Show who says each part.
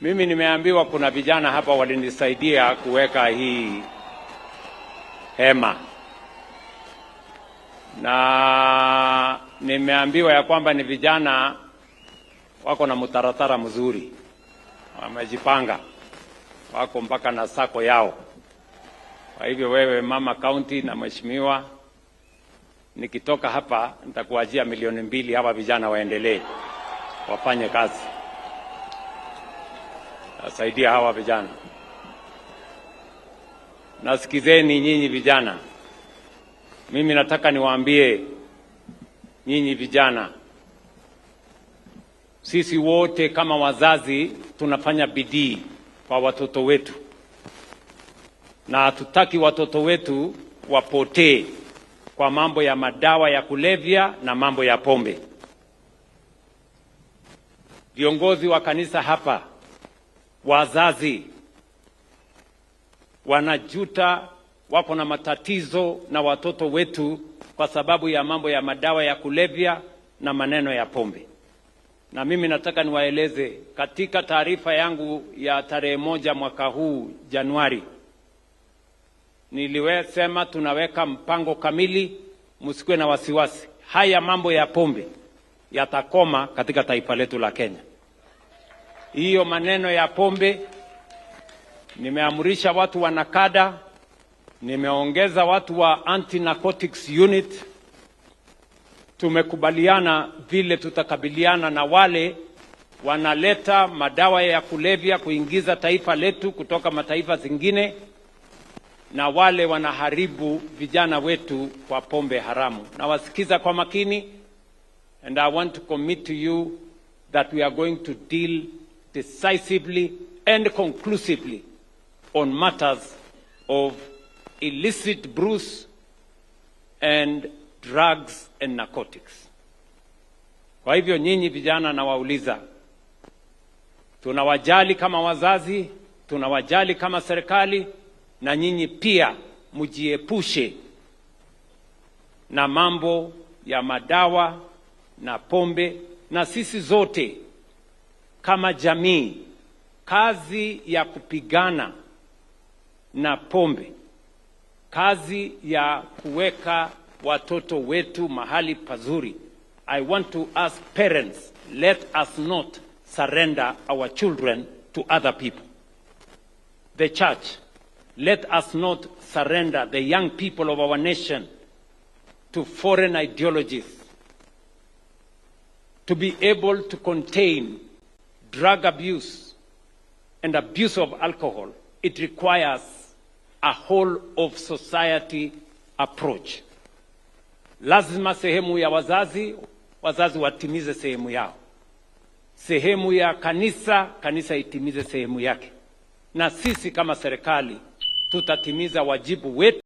Speaker 1: Mimi nimeambiwa kuna vijana hapa walinisaidia kuweka hii hema, na nimeambiwa ya kwamba ni vijana wako na mtaratara mzuri, wamejipanga, wako mpaka na sako yao. Kwa hivyo wewe mama county na mheshimiwa, nikitoka hapa nitakuajia milioni 2 hawa vijana waendelee wafanye kazi, nasaidia hawa vijana. Nasikizeni nyinyi vijana, mimi nataka niwaambie nyinyi vijana, sisi wote kama wazazi tunafanya bidii kwa watoto wetu, na hatutaki watoto wetu wapotee kwa mambo ya madawa ya kulevya na mambo ya pombe. Viongozi wa kanisa hapa, wazazi wanajuta, wako na matatizo na watoto wetu kwa sababu ya mambo ya madawa ya kulevya na maneno ya pombe. Na mimi nataka niwaeleze, katika taarifa yangu ya tarehe 1 mwaka huu Januari, niliwesema tunaweka mpango kamili, msikuwe na wasiwasi. Haya mambo ya pombe yatakoma katika taifa letu la Kenya. Hiyo maneno ya pombe, nimeamrisha watu wa NACADA, nimeongeza watu wa anti-narcotics unit. Tumekubaliana vile tutakabiliana na wale wanaleta madawa ya kulevya kuingiza taifa letu kutoka mataifa zingine, na wale wanaharibu vijana wetu kwa pombe haramu. Na wasikiza kwa makini, and I want to commit to you that we are going to deal decisively and conclusively on matters of illicit brews and drugs and narcotics. Kwa hivyo nyinyi vijana nawauliza, tunawajali kama wazazi, tunawajali kama serikali, na nyinyi pia mjiepushe na mambo ya madawa na pombe. Na sisi zote kama jamii, kazi ya kupigana na pombe, kazi ya kuweka watoto wetu mahali pazuri. I want to ask parents, let us not surrender our children to other people. The church, let us not surrender the young people of our nation to foreign ideologies. To be able to contain drug abuse and abuse of alcohol, it requires a whole of society approach. Lazima sehemu ya wazazi watimize sehemu yao. Sehemu ya kanisa itimize sehemu yake. Na sisi kama serikali tutatimiza wajibu wetu.